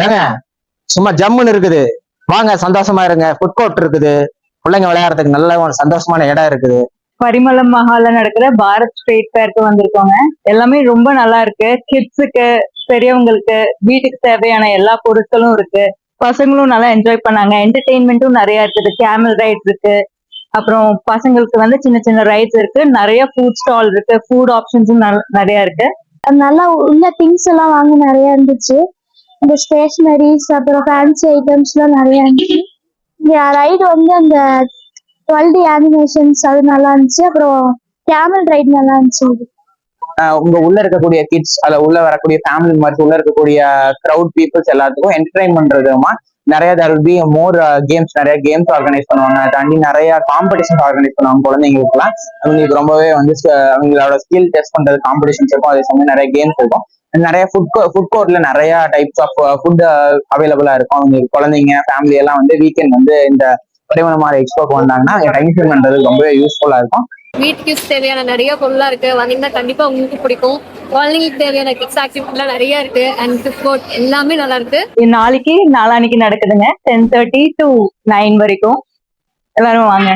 ஏங்க சும்மா ஜம்முன்னு இருக்குது, வாங்க சந்தோஷமா இருங்க. ஃபுட் கோர்ட் இருக்குது, பிள்ளைங்க விளையாடுறதுக்கு நல்ல ஒரு சந்தோஷமான இடம் இருக்குது. பரிமளம் மஹால்ல நடக்கிற பாரத் ஸ்ட்ரீட் ஃபேருக்கு வந்திருக்கோங்க. எல்லாமே ரொம்ப நல்லா இருக்கு. கிட்ஸுக்கு, பெரியவங்களுக்கு, வீட்டுக்கு தேவையான எல்லா பொருட்களும் இருக்கு. பசங்களும் நல்லா என்ஜாய் பண்ணாங்க. என்டர்டெயின்மெண்ட்டும் நிறைய இருக்குது. கேமல் ரைட்ஸ் இருக்கு. அப்புறம் பசங்களுக்கு வந்து சின்ன சின்ன ரைட்ஸ் இருக்கு. நிறைய ஃபுட் ஸ்டால் இருக்கு. ஃபுட் ஆப்ஷன்ஸும் நிறைய இருக்கு. நல்லா உள்ள திங்ஸ் எல்லாம் வாங்க நிறைய இருந்துச்சு. இந்த ஸ்டேஷனரிஸ் அப்புறம் ஃபேன்சி ஐட்டம்ஸ் எல்லாம் நிறைய இருந்துச்சு. இந்த ரைடு வந்து அந்த 12D அனிமேஷன்ஸ் அது நல்லா இருந்துச்சு. அப்புறம் கேமல் ரைட் நல்லா இருந்துச்சு. உங்க உள்ள இருக்கக்கூடிய கிட்ஸ் அல்ல உள்ள வரக்கூடிய ஃபேமிலி மெம்பர்ஸ், உள்ள இருக்கக்கூடிய க்ரௌட் பீப்புள்ஸ் எல்லாத்துக்கும் என்டர்டைன் பண்றதுமா நிறைய மோர் கேம்ஸ், நிறைய கேம்ஸ் ஆர்கனைஸ் பண்ணுவாங்க. தாண்டி நிறைய காம்படிஷன்ஸ் ஆர்கனைஸ் பண்ணுவாங்க. குழந்தைங்களுக்குலாம் அவங்களுக்கு ரொம்பவே வந்து அவங்களோட ஸ்கில் டெஸ்ட் பண்றது காம்படிஷன்ஸ் இருக்கும். அதே சமயம் நிறைய கேம்ஸ் இருக்கும். நிறைய ஃபுட் கோர்ட்ல நிறைய டைப்ஸ் ஆஃப் ஃபுட் அவைலபிளா இருக்கும். அவங்க குழந்தைங்க ஃபேமிலி எல்லாம் வந்து வீக்கெண்ட் வந்து இந்த பரிமளமாரி எக்ஸ்போக்கு வந்தாங்கன்னா டைம் ஸ்பெண்ட் பண்றது ரொம்பவே யூஸ்ஃபுல்லா இருக்கும். வீட்டுக்கு தேவையான நிறைய பொருளா இருக்கு, வந்தீங்கன்னா கண்டிப்பா உங்களுக்கு பிடிக்கும். குழந்தைங்களுக்கு தேவையான கிட்ஸ் ஆக்டிவிட்டிலாம் நிறைய இருக்கு. அண்ட் ஃபுட் கோர்ட் எல்லாமே நல்லா இருக்கு. நாளைக்கு நாளானிக்கு நடக்குதுங்க. 10:30 to 9 வரைக்கும். எல்லாரும் வாங்க.